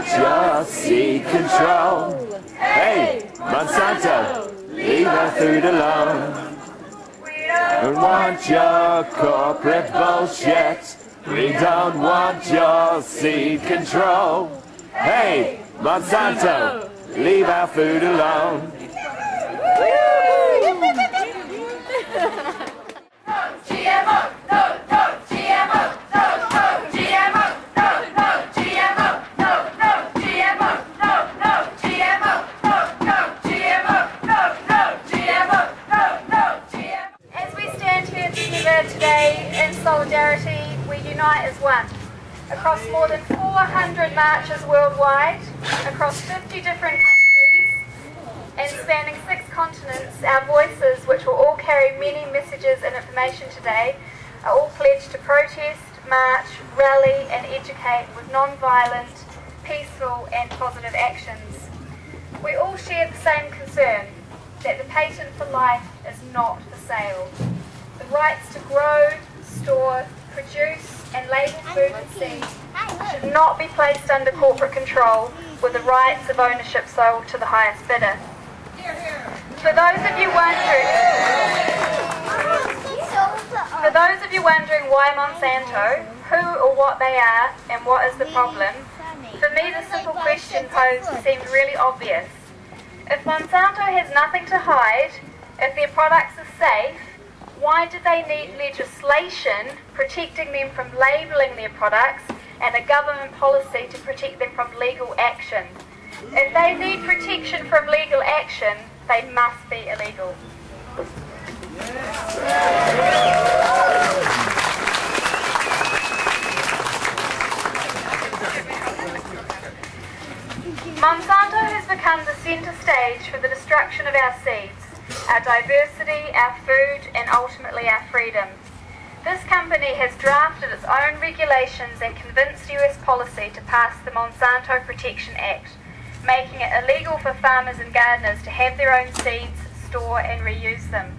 want your seed control. Hey, Monsanto, leave our food alone. We don't want your corporate bullshit. We don't want your seed control. Hey, Monsanto, leave our food alone. Today, in solidarity, we unite as one. Across more than 400 marches worldwide, across 50 different countries, and spanning 6 continents, our voices, which will all carry many messages and information today, are all pledged to protest, march, rally and educate with non-violent, peaceful and positive actions. We all share the same concern, that the patent for life is not for sale. The rights to grow, store, produce and label food and seed should not be placed under corporate control with the rights of ownership sold to the highest bidder. For those of you wondering why Monsanto, who or what they are and what is the problem, for me the simple question posed seems really obvious. If Monsanto has nothing to hide, if their products are safe, why do they need legislation protecting them from labelling their products and a government policy to protect them from legal action? If they need protection from legal action, they must be illegal. Monsanto has become the centre stage for the destruction of our seeds, our diversity, our food and ultimately our freedom. This company has drafted its own regulations and convinced US policy to pass the Monsanto Protection Act, making it illegal for farmers and gardeners to have their own seeds, store and reuse them.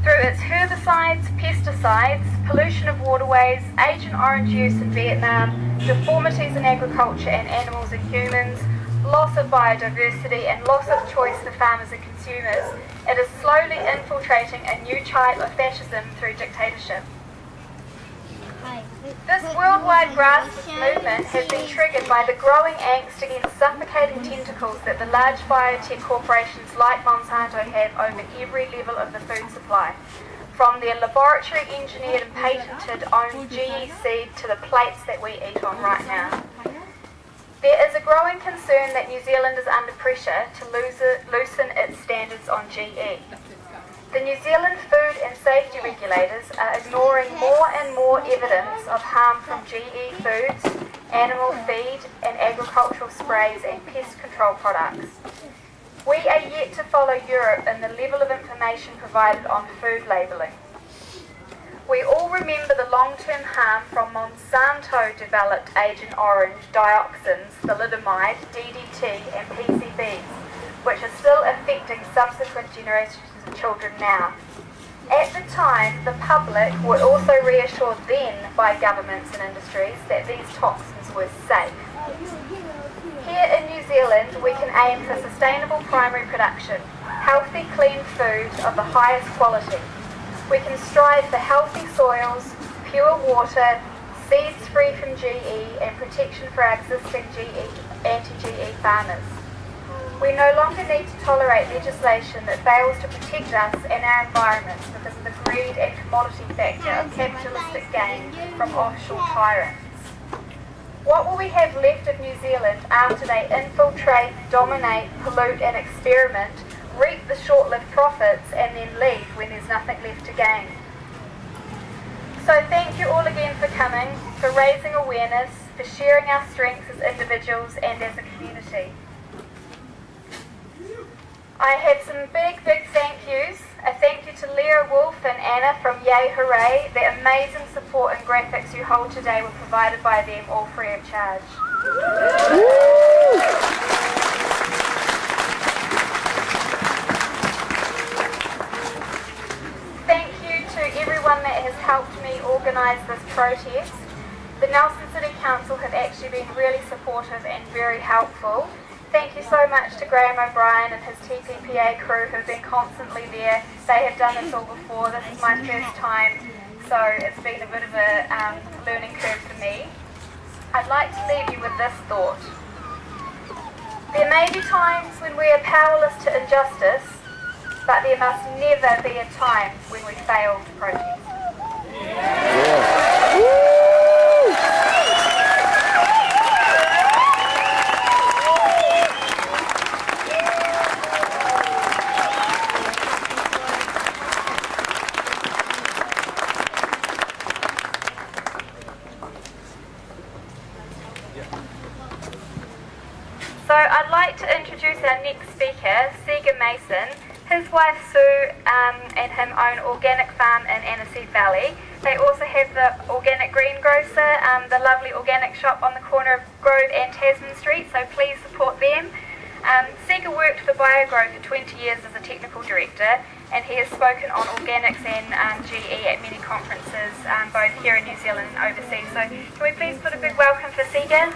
Through its herbicides, pesticides, pollution of waterways, Agent Orange use in Vietnam, deformities in agriculture and animals and humans, loss of biodiversity and loss of choice for farmers and consumers, it is slowly infiltrating a new type of fascism through dictatorship. This worldwide grassroots movement has been triggered by the growing angst against suffocating tentacles that the large biotech corporations like Monsanto have over every level of the food supply, from their laboratory engineered and patented own GE seed to the plates that we eat on right now. There is a growing concern that New Zealand is under pressure to loosen its standards on GE. The New Zealand food and safety regulators are ignoring more and more evidence of harm from GE foods, animal feed and agricultural sprays and pest control products. We are yet to follow Europe in the level of information provided on food labelling. We all remember the long-term harm from Monsanto-developed Agent Orange dioxins, thalidomide, DDT and PCBs, which are still affecting subsequent generations of children now. At the time, the public were also reassured then by governments and industries that these toxins were safe. Here in New Zealand, we can aim for sustainable primary production, healthy, clean food of the highest quality. We can strive for healthy soils, pure water, seeds free from GE and protection for our existing anti-GE farmers. We no longer need to tolerate legislation that fails to protect us and our environments because of the greed and commodity factor of capitalistic gain from offshore tyrants. What will we have left of New Zealand after they infiltrate, dominate, pollute and experiment, reap the short-lived profits and then leave when there's nothing left to gain? So thank you all again for coming, for raising awareness, for sharing our strengths as individuals and as a community. I have some big thank yous. A thank you to Leah Wolf and Anna from Yay Hooray. The amazing support and graphics you hold today were provided by them, all free of charge. Thank you to everyone that has helped me organise this protest. The Nelson City Council have actually been really supportive and very helpful. Thank you so much to Graham O'Brien and his TPPA crew who have been constantly there. They have done this all before. This is my first time, so it's been a bit of a learning curve for me. I'd like to leave you with this thought. There may be times when we are powerless to injustice, but there must never be a time when we fail to protest. So I'd like to introduce our next speaker, Sega Mason. His wife Sue and him own Organic Farm in Aniseed Valley. They also have the Organic Greengrocer, the lovely organic shop on the corner of Grove and Tasman Street, so please support them. Sega worked for BioGrow for 20 years as a technical director, and he has spoken on organics and GE at many conferences, both here in New Zealand and overseas. So can we please put a big welcome for Sega?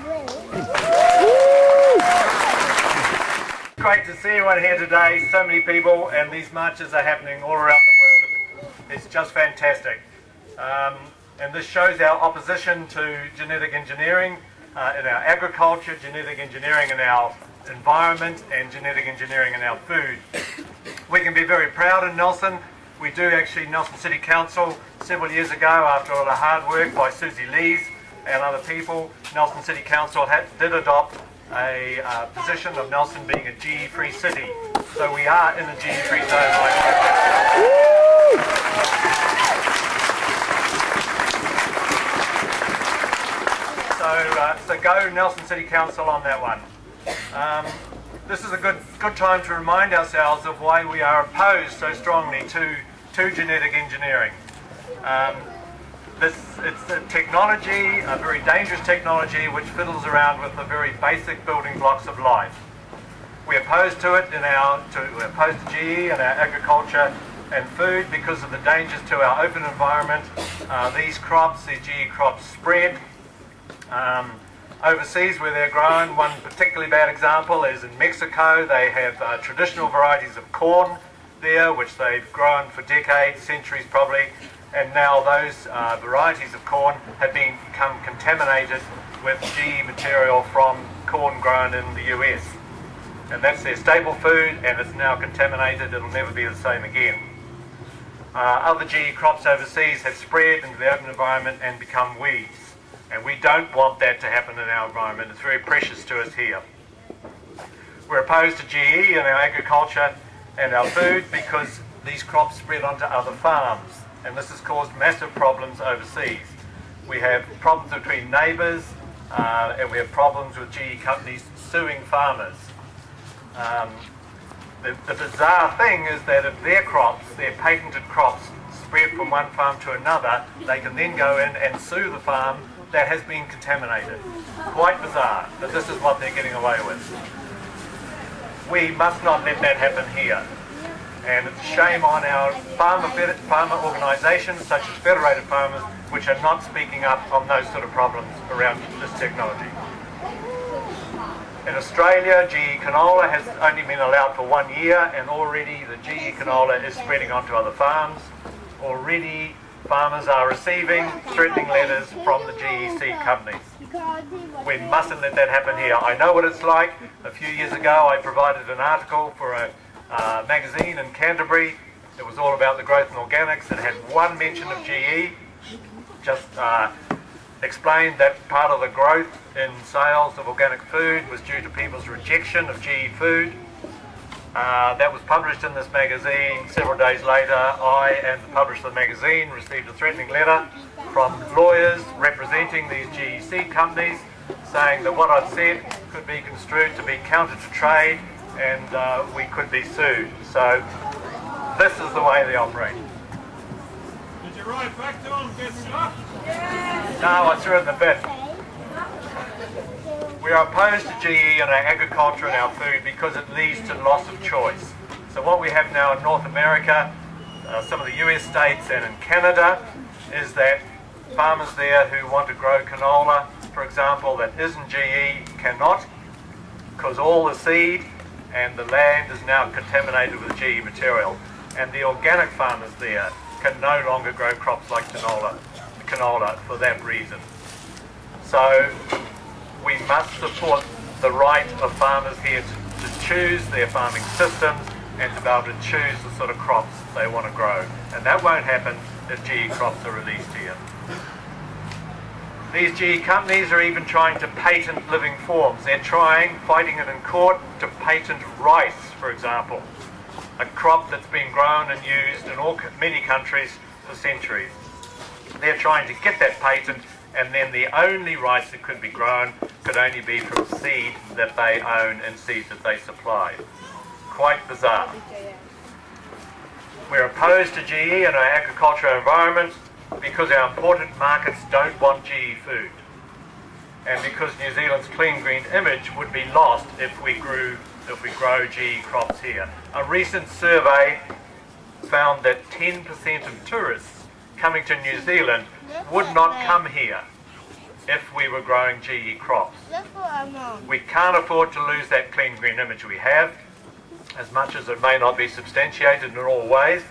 Great to see everyone here today, so many people, and these marches are happening all around the world. It's just fantastic. And this shows our opposition to genetic engineering in our agriculture, genetic engineering in our environment, and genetic engineering in our food. We can be very proud in Nelson. We do actually, Nelson City Council, several years ago, after all the hard work by Susie Lees and other people, Nelson City Council did adopt a position of Nelson being a GE-free city. So we are in a GE-free zone right now. So go Nelson City Council on that one. This is a good time to remind ourselves of why we are opposed so strongly to genetic engineering. It's a technology, a very dangerous technology, which fiddles around with the very basic building blocks of life. We're opposed to it we're opposed to GE in our agriculture and food because of the dangers to our open environment. These GE crops spread overseas where they're grown. One particularly bad example is in Mexico. They have traditional varieties of corn there, which they've grown for decades, centuries probably. And now those varieties of corn have become contaminated with GE material from corn grown in the US. And that's their staple food, and it's now contaminated. It'll never be the same again. Other GE crops overseas have spread into the open environment and become weeds. And we don't want that to happen in our environment. It's very precious to us here. We're opposed to GE in our agriculture and our food because these crops spread onto other farms. And this has caused massive problems overseas. We have problems between neighbours, and we have problems with GE companies suing farmers. The bizarre thing is that if their crops, their patented crops, spread from one farm to another, they can then go in and sue the farm that has been contaminated. Quite bizarre, but this is what they're getting away with. We must not let that happen here. And it's a shame on our farmer organisations, such as Federated Farmers, which are not speaking up on those sort of problems around this technology. In Australia, GE canola has only been allowed for 1 year, and already the GE canola is spreading onto other farms. Already farmers are receiving threatening letters from the GEC companies. We mustn't let that happen here. I know what it's like. A few years ago I provided an article for a magazine in Canterbury. It was all about the growth in organics. It had one mention of GE. Just explained that part of the growth in sales of organic food was due to people's rejection of GE food. That was published in this magazine. Several days later, I and the publisher of the magazine received a threatening letter from lawyers representing these GEC companies saying that what I'd said could be construed to be counter to trade and we could be sued. So this is the way they operate. Did you write back to them and get stuck? No, I threw it in the bin. We are opposed to GE in our agriculture and our food because it leads to loss of choice. So what we have now in North America, some of the US states and in Canada, is that farmers there who want to grow canola, for example, that isn't GE cannot, because all the seed and the land is now contaminated with GE material. And the organic farmers there can no longer grow crops like canola for that reason. So we must support the right of farmers here to choose their farming systems and to be able to choose the sort of crops they want to grow. And that won't happen if GE crops are released here. These GE companies are even trying to patent living forms. They're fighting it in court, to patent rice, for example, a crop that's been grown and used in many countries for centuries. They're trying to get that patent, and then the only rice that could be grown could only be from seed that they own and seed that they supply. Quite bizarre. We're opposed to GE in our agricultural environment because our important markets don't want GE food, and because New Zealand's clean green image would be lost if we grow GE crops here. A recent survey found that 10% of tourists coming to New Zealand would not come here if we were growing GE crops. We can't afford to lose that clean green image we have, as much as it may not be substantiated in all ways.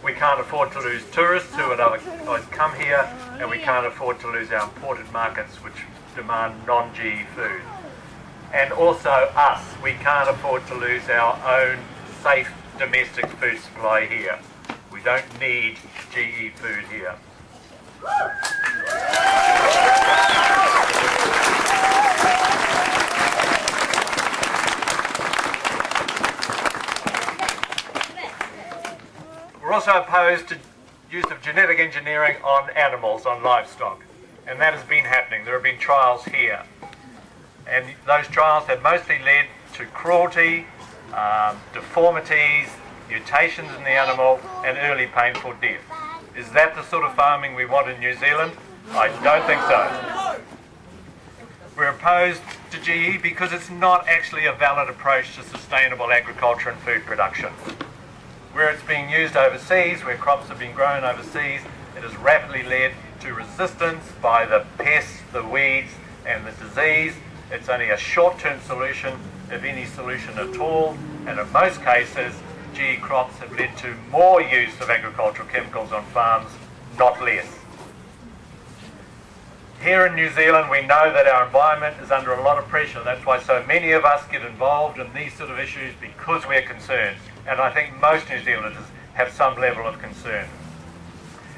We can't afford to lose tourists who would otherwise come here, and we can't afford to lose our important markets which demand non-GE food. And also us, we can't afford to lose our own safe domestic food supply here. We don't need GE food here. We're also opposed to use of genetic engineering on animals, on livestock, and that has been happening. There have been trials here, and those trials have mostly led to cruelty, deformities, mutations in the animal, and early painful death. Is that the sort of farming we want in New Zealand? I don't think so. We're opposed to GE because it's not actually a valid approach to sustainable agriculture and food production. Where it's being used overseas, where crops have been grown overseas, it has rapidly led to resistance by the pests, the weeds, and the disease. It's only a short-term solution, if any solution at all, and in most cases, GE crops have led to more use of agricultural chemicals on farms, not less. Here in New Zealand, we know that our environment is under a lot of pressure. That's why so many of us get involved in these sort of issues, because we're concerned. And I think most New Zealanders have some level of concern.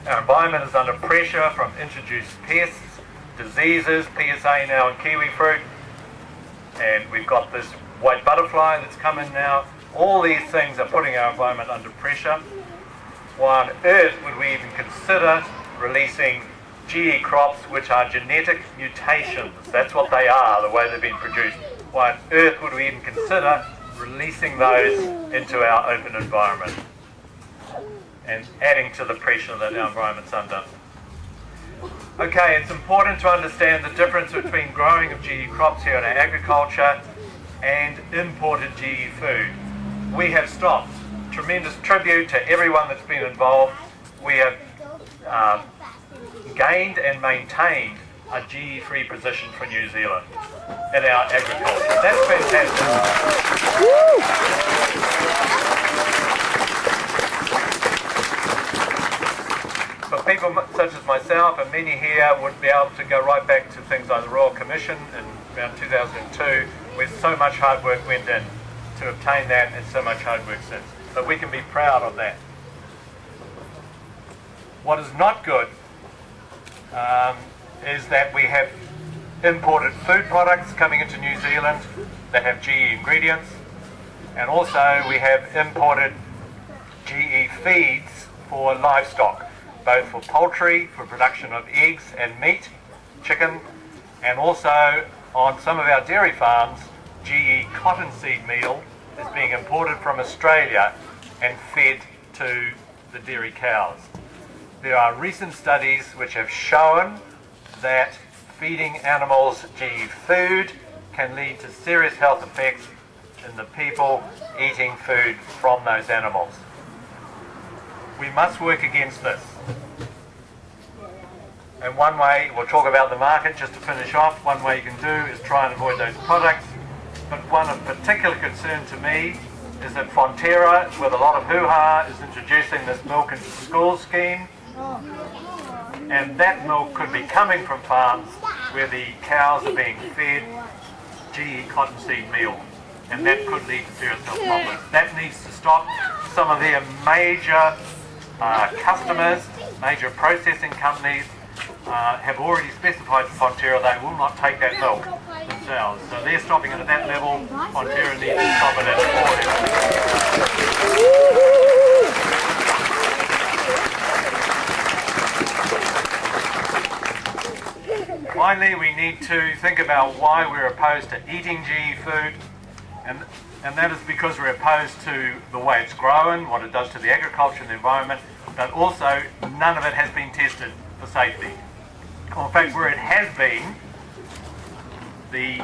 Our environment is under pressure from introduced pests, diseases, PSA now in kiwi fruit, and we've got this white butterfly that's come in now. All these things are putting our environment under pressure. Why on earth would we even consider releasing GE crops which are genetic mutations? That's what they are, the way they've been produced. Why on earth would we even consider releasing those into our open environment and adding to the pressure that our environment's under? Okay, it's important to understand the difference between growing of GE crops here in our agriculture and imported GE food. We have stopped. Tremendous tribute to everyone that's been involved. We have gained and maintained a GE-free position for New Zealand in our agriculture. That's fantastic. For people such as myself and many here would be able to go right back to things like the Royal Commission in around 2002, where so much hard work went in to obtain that, and so much hard work since. But we can be proud of that. What is not good is that we have imported food products coming into New Zealand that have GE ingredients, and also we have imported GE feeds for livestock, both for poultry, for production of eggs and meat, chicken, and also on some of our dairy farms, GE cottonseed meal is being imported from Australia and fed to the dairy cows. There are recent studies which have shown that feeding animals GE food can lead to serious health effects in the people eating food from those animals. We must work against this. And one way, we'll talk about the market just to finish off, one way you can do is try and avoid those products. But one of particular concern to me is that Fonterra, with a lot of hoo-ha, is introducing this milk into school scheme. And that milk could be coming from farms where the cows are being fed GE cottonseed meal. And that could lead to serious health problems. That needs to stop. Some of their major customers, major processing companies, have already specified to Fonterra they will not take that milk themselves. So they're stopping it at that level. Fonterra needs to stop it at all levels. Finally, we need to think about why we're opposed to eating GE food, and that is because we're opposed to the way it's grown, what it does to the agriculture and the environment, but also none of it has been tested for safety. In fact, where it has been, the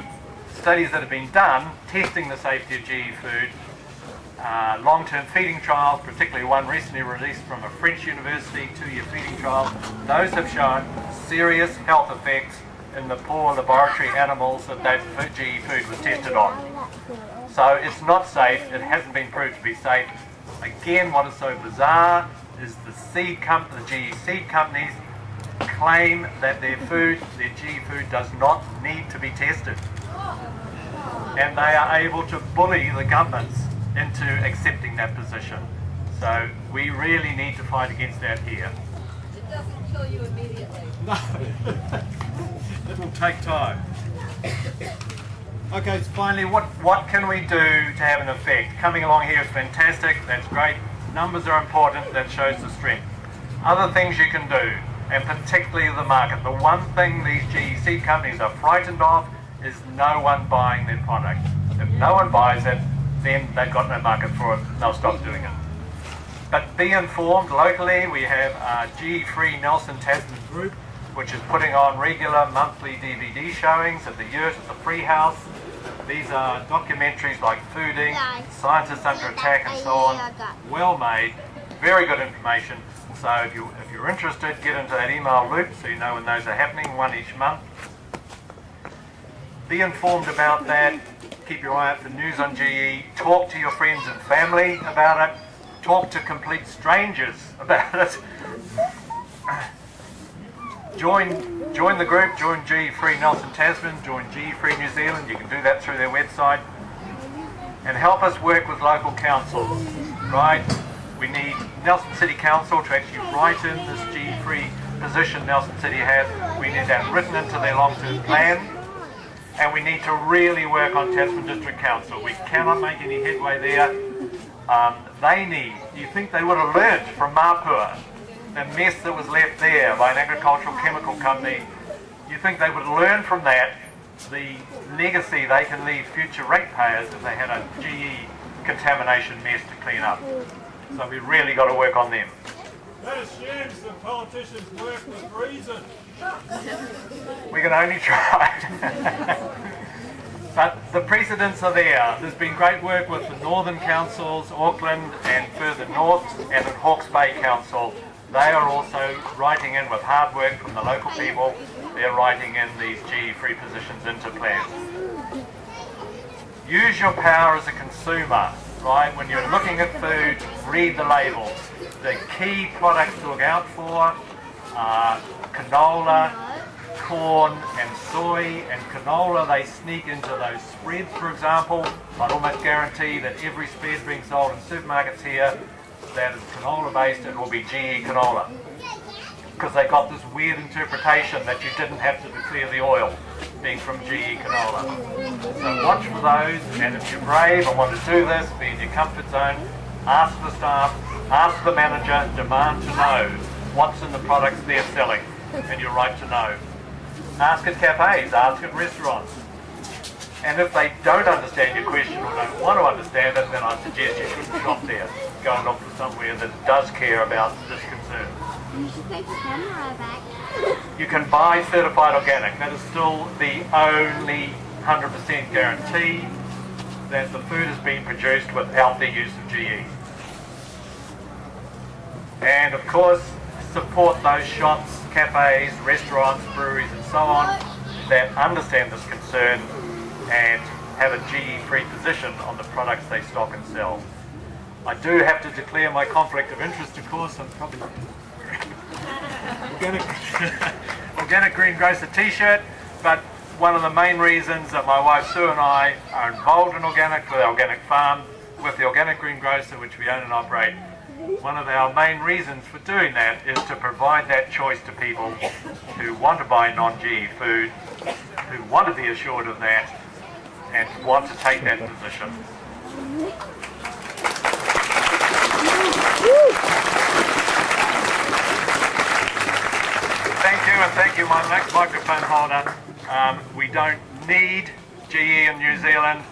studies that have been done testing the safety of GE food, long-term feeding trials, particularly one recently released from a French university, 2-year feeding trial, those have shown serious health effects in the poor laboratory animals that GE food was tested on. So it's not safe, it hasn't been proved to be safe. Again, what is so bizarre is the GE seed companies claim that their GE food does not need to be tested. And they are able to bully the governments into accepting that position. So we really need to fight against that here. It doesn't kill you immediately. No. It will take time. Okay, so finally, what can we do to have an effect? Coming along here is fantastic, that's great. Numbers are important, that shows the strength. Other things you can do, and particularly the market. The one thing these GE seed companies are frightened of is no one buying their product. If no one buys it, then they've got no market for it, they'll stop doing it. But be informed. Locally, we have GE-free Nelson Tasman group, which is putting on regular monthly DVD showings at the Yurt, at the Free House. These are documentaries like Fooding, Scientists Under Attack and so on. Well made, very good information. So if you're interested, get into that email loop so you know when those are happening, one each month. Be informed about that. Keep your eye out for news on GE. Talk to your friends and family about it. Talk to complete strangers about it. Join the group, join GE Free Nelson Tasman, join GE Free New Zealand. You can do that through their website. And help us work with local councils, right? We need Nelson City Council to actually write in this GE Free position Nelson City has. We need that written into their long-term plan. And we need to really work on Tasman District Council. We cannot make any headway there. You think they would have learned from Mapua, the mess that was left there by an agricultural chemical company. You think they would learn from that the legacy they can leave future ratepayers if they had a GE contamination mess to clean up. So we really got to work on them. That assumes that politicians work with reason. We can only try. But the precedents are there. There's been great work with the northern councils, Auckland and further north, and the Hawke's Bay Council. They are also writing in with hard work from the local people. They're writing in these GE-free positions into plans. Use your power as a consumer, right? When you're looking at food, read the labels. The key products to look out for are canola, corn and soy. And canola, they sneak into those spreads, for example. I'd almost guarantee that every spread being sold in supermarkets here that is canola based, it will be GE canola. Because they got this weird interpretation that you didn't have to declare the oil being from GE canola. So watch for those, and if you're brave and want to do this, be in your comfort zone, ask the staff, ask the manager, demand to know what's in the products they're selling, and you're right to know. Ask at cafes, ask at restaurants. And if they don't understand your question or don't want to understand it, then I suggest you shouldn't shop there. Go and look for somewhere that does care about this concern. You should take the camera back. You can buy certified organic. That is still the only 100% guarantee that the food is being produced without the use of GE. And of course, support those shops cafes, restaurants, breweries and so on that understand this concern and have a GE-free position on the products they stock and sell. I do have to declare my conflict of interest, of course. I'm probably organic greengrocer t-shirt, but one of the main reasons that my wife Sue and I are involved in organic with our organic farm, with the organic greengrocer which we own and operate, one of our main reasons for doing that is to provide that choice to people who want to buy non-GE food, who want to be assured of that, and want to take that position. Thank you, and thank you, my next microphone holder. We don't need GE in New Zealand.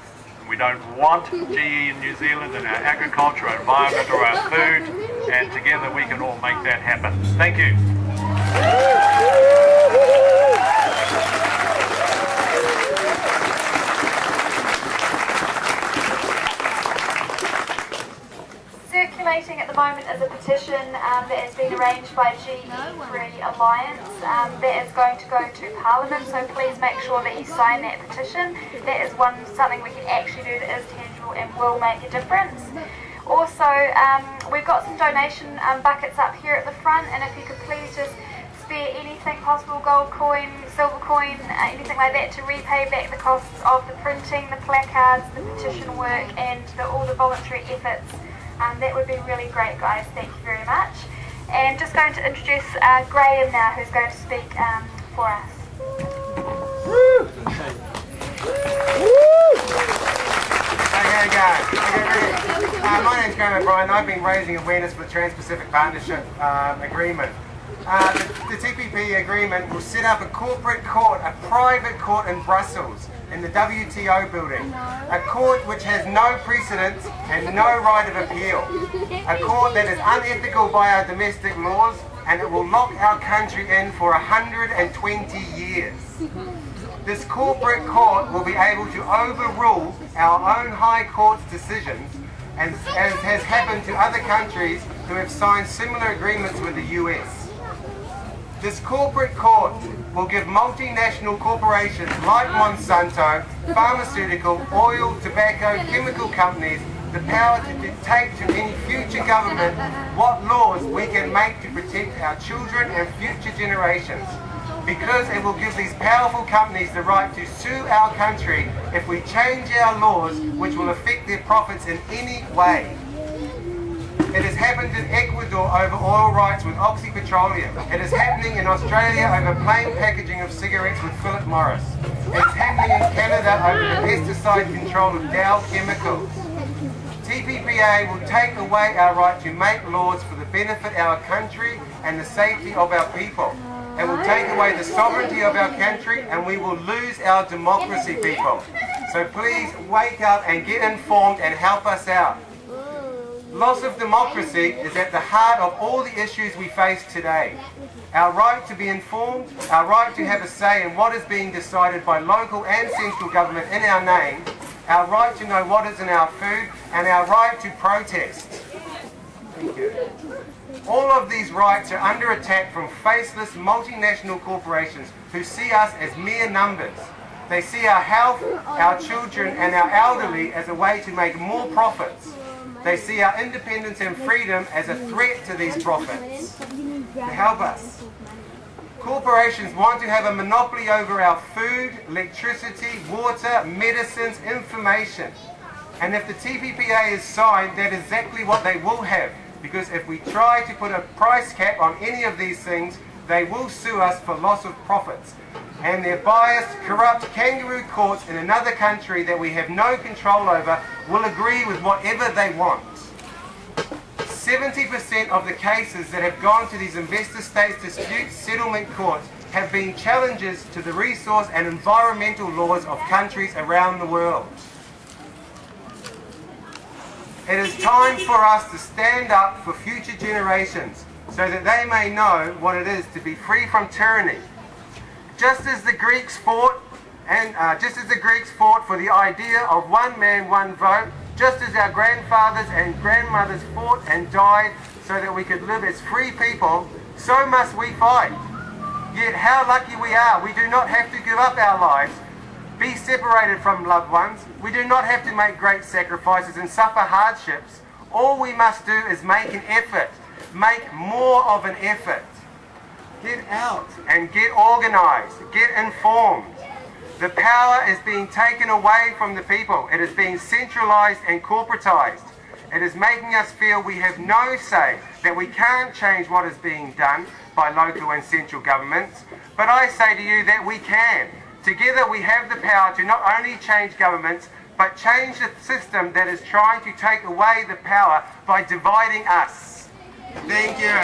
We don't want GE in New Zealand in our agriculture, our environment or our food, and together we can all make that happen. Thank you. Circulating at the moment is a petition that has been arranged by GE-Free Alliance that is going to go to Parliament, so please make sure that you sign that petition. That is something we can actually do that is tangible and will make a difference. Also, we've got some donation buckets up here at the front, and if you could please just spare anything possible, gold coin, silver coin, anything like that, to repay back the costs of the printing, the placards, the petition work and all the voluntary efforts. That would be really great, guys. Thank you very much. And just going to introduce Graham now, who's going to speak for us. Okay, guys. My name's Graham O'Brien. I've been raising awareness for the Trans-Pacific Partnership Agreement. The TPP agreement will set up a corporate court, a private court in Brussels, in the WTO building. A court which has no precedence and no right of appeal. A court that is unethical by our domestic laws, and it will lock our country in for 120 years. This corporate court will be able to overrule our own High Court's decisions, as has happened to other countries who have signed similar agreements with the US. This corporate court will give multinational corporations like Monsanto, pharmaceutical, oil, tobacco, chemical companies the power to dictate to any future government what laws we can make to protect our children and future generations. Because it will give these powerful companies the right to sue our country if we change our laws which will affect their profits in any way. It has happened in Ecuador over oil rights with Oxy Petroleum. It is happening in Australia over plain packaging of cigarettes with Philip Morris. It is happening in Canada over the pesticide control of Dow Chemicals. TPPA will take away our right to make laws for the benefit of our country and the safety of our people. It will take away the sovereignty of our country, and we will lose our democracy, people. So please wake up and get informed and help us out. Loss of democracy is at the heart of all the issues we face today. Our right to be informed, our right to have a say in what is being decided by local and central government in our name, our right to know what is in our food, and our right to protest. Thank you. All of these rights are under attack from faceless multinational corporations who see us as mere numbers. They see our health, our children and our elderly as a way to make more profits. They see our independence and freedom as a threat to these profits. To help us. Corporations want to have a monopoly over our food, electricity, water, medicines, information. And if the TPPA is signed, that is exactly what they will have. Because if we try to put a price cap on any of these things, they will sue us for loss of profits. And their biased, corrupt kangaroo courts in another country that we have no control over will agree with whatever they want. 70% of the cases that have gone to these investor states dispute settlement courts have been challenges to the resource and environmental laws of countries around the world. It is time for us to stand up for future generations so that they may know what it is to be free from tyranny. Just as the Greeks fought for the idea of one man, one vote, just as our grandfathers and grandmothers fought and died so that we could live as free people, so must we fight. Yet how lucky we are. We do not have to give up our lives, be separated from loved ones. We do not have to make great sacrifices and suffer hardships. All we must do is make an effort, make more of an effort. Get out and get organised, get informed. The power is being taken away from the people. It is being centralised and corporatised. It is making us feel we have no say, that we can't change what is being done by local and central governments. But I say to you that we can. Together we have the power to not only change governments, but change the system that is trying to take away the power by dividing us. Thank you.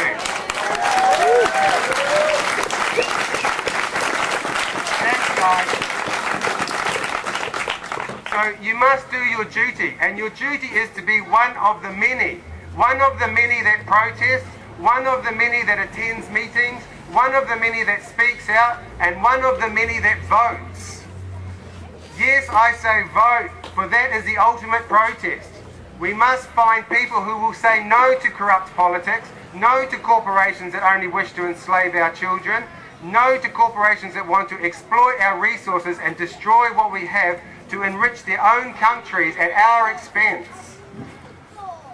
Thanks, guys. So you must do your duty, and your duty is to be one of the many that protests, one of the many that attends meetings, one of the many that speaks out, and one of the many that votes. Yes, I say vote, for that is the ultimate protest. We must find people who will say no to corrupt politics, no to corporations that only wish to enslave our children, no to corporations that want to exploit our resources and destroy what we have to enrich their own countries at our expense.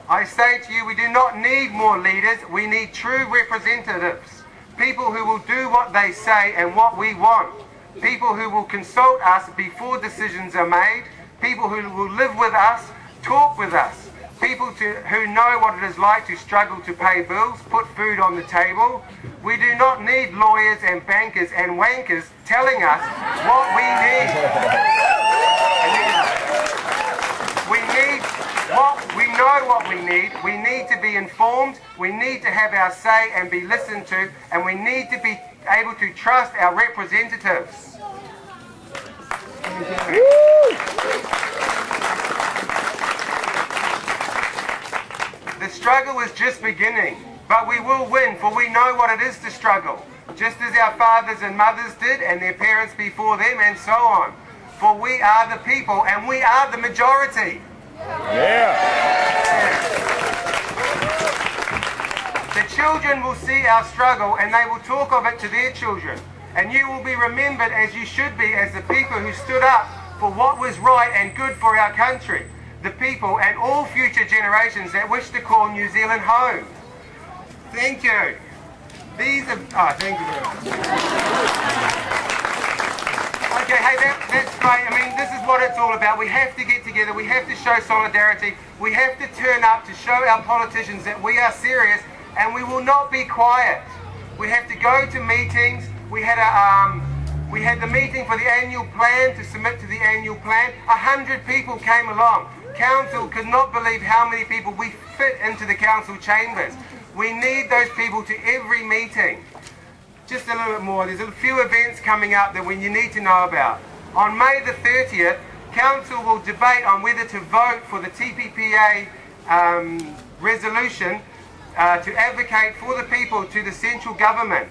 I say to you, we do not need more leaders, we need true representatives. People who will do what they say and what we want. People who will consult us before decisions are made. People who will live with us, talk with us. People who know what it is like to struggle to pay bills, put food on the table. We do not need lawyers and bankers and wankers telling us what we need. We know what we need. We need to be informed. We need to have our say and be listened to. And we need to be able to trust our representatives. The struggle is just beginning, but we will win, for we know what it is to struggle, just as our fathers and mothers did, and their parents before them, and so on. For we are the people, and we are the majority. Yeah. The children will see our struggle, and they will talk of it to their children. And you will be remembered as you should be, as the people who stood up for what was right and good for our country. The people and all future generations that wish to call New Zealand home. Thank you. These are... Oh, thank you very much. Okay, hey, that's great. I mean, this is what it's all about. We have to get together. We have to show solidarity. We have to turn up to show our politicians that we are serious, and we will not be quiet. We have to go to meetings. We had the meeting for the annual plan to submit to the annual plan. 100 people came along. Council could not believe how many people we fit into the council chambers. We need those people to every meeting. Just a little bit more. There's a few events coming up that you need to know about. On May the 30th, Council will debate on whether to vote for the TPPA resolution to advocate for the people to the central government.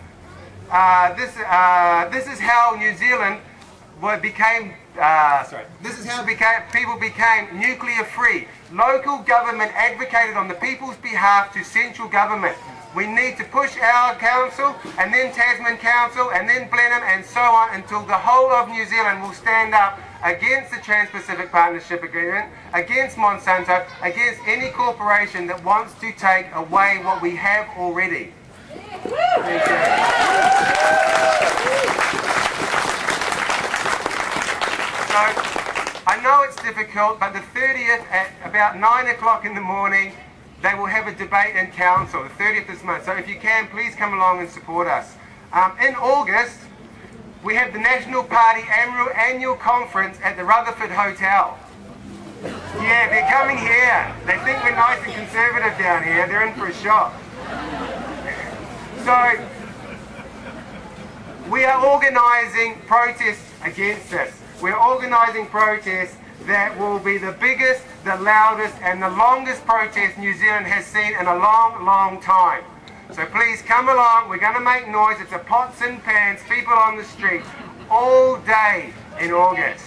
This is how New Zealand became. This is how people became nuclear free. Local government advocated on the people's behalf to central government. We need to push our council, and then Tasman Council, and then Blenheim, and so on, until the whole of New Zealand will stand up against the Trans-Pacific Partnership Agreement, against Monsanto, against any corporation that wants to take away what we have already. Thank you. So, I know it's difficult, but the 30th at about 9 o'clock in the morning, they will have a debate in council, the 30th this month. So if you can, please come along and support us. In August, we have the National Party annual conference at the Rutherford Hotel. Yeah, they're coming here. They think we're nice and conservative down here. They're in for a shock. So, we are organising protests against this. We're organising protests that will be the biggest, the loudest, and the longest protest New Zealand has seen in a long, long time. So please come along. We're going to make noise. It's a pots and pans, people on the street, all day in August.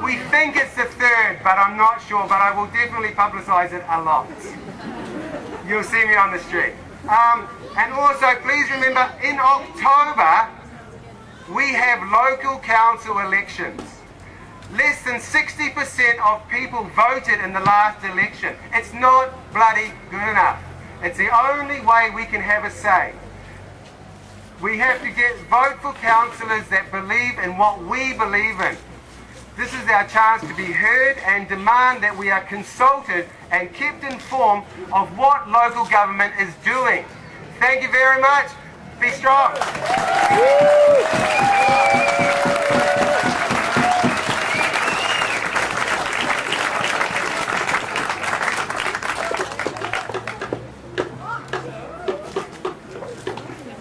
We think it's the 3rd, but I'm not sure. But I will definitely publicise it a lot. You'll see me on the street. And also, please remember, in October, we have local council elections. Less than 60% of people voted in the last election. It's not bloody good enough. It's the only way we can have a say. We have to vote for councillors that believe in what we believe in. This is our chance to be heard and demand that we are consulted and kept informed of what local government is doing. Thank you very much. Be strong.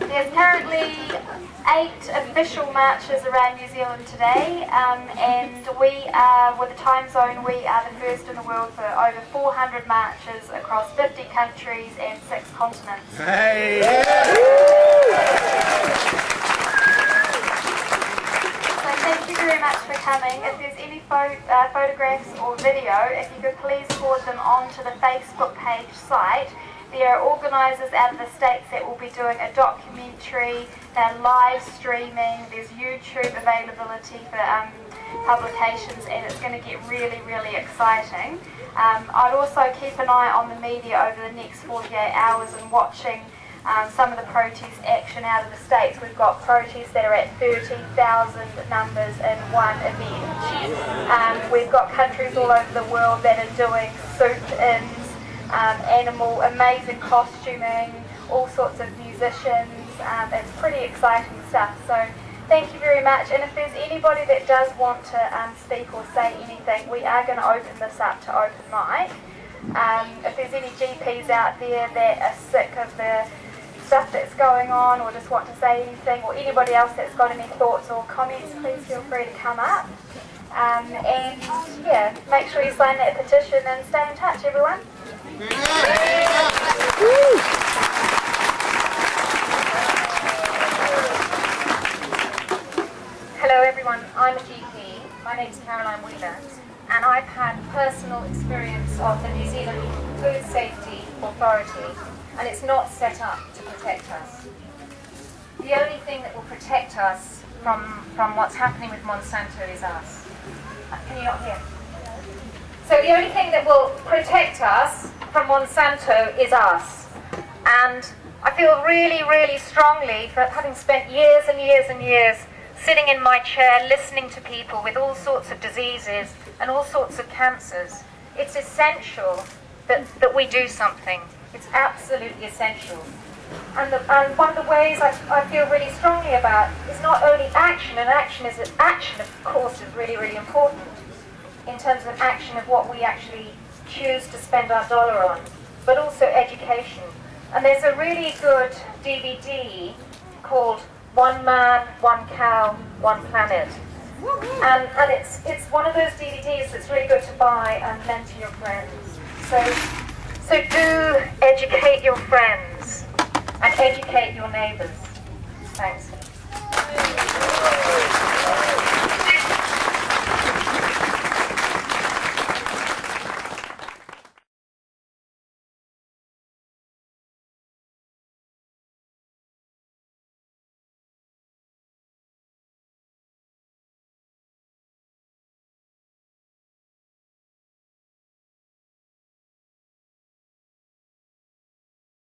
There's currently 8 official marches around New Zealand today, and we are, with the time zone, we are the first in the world for over 400 marches across 50 countries and 6 continents. Hey! So thank you very much for coming. If there's any photographs or video, if you could please forward them onto the Facebook page site. There are organisers out of the States that will be doing a documentary, they're live streaming, there's YouTube availability for publications, and it's going to get really, really exciting. I'd also keep an eye on the media over the next 48 hours and watching some of the protest action out of the States. We've got protests that are at 30,000 numbers in one event. We've got countries all over the world that are doing soup-ins, amazing costuming, all sorts of musicians. It's pretty exciting stuff. So thank you very much. And if there's anybody that does want to speak or say anything, we are going to open this up to open mic. If there's any GPs out there that are sick of the stuff that's going on or just want to say anything, or anybody else that's got any thoughts or comments, please feel free to come up. And yeah, make sure you sign that petition and stay in touch, everyone. Hello everyone, I'm a GP. My name's Caroline Wheeler, and I've had personal experience of the New Zealand Food Safety Authority, and it's not set up to protect us. The only thing that will protect us from what's happening with Monsanto is us. Can you not hear? So the only thing that will protect us from Monsanto is us. And I feel really, really strongly, for having spent years and years and years sitting in my chair listening to people with all sorts of diseases and all sorts of cancers, it's essential that we do something. It's absolutely essential. And one of the ways I feel really strongly about is not only action, and action of course is really, really important in terms of action of what we actually choose to spend our dollar on, but also education. And there's a really good DVD called One Man, One Cow, One Planet. And it's one of those DVDs that's really good to buy and lend to your friends. So do educate your friends and educate your neighbours. Thanks.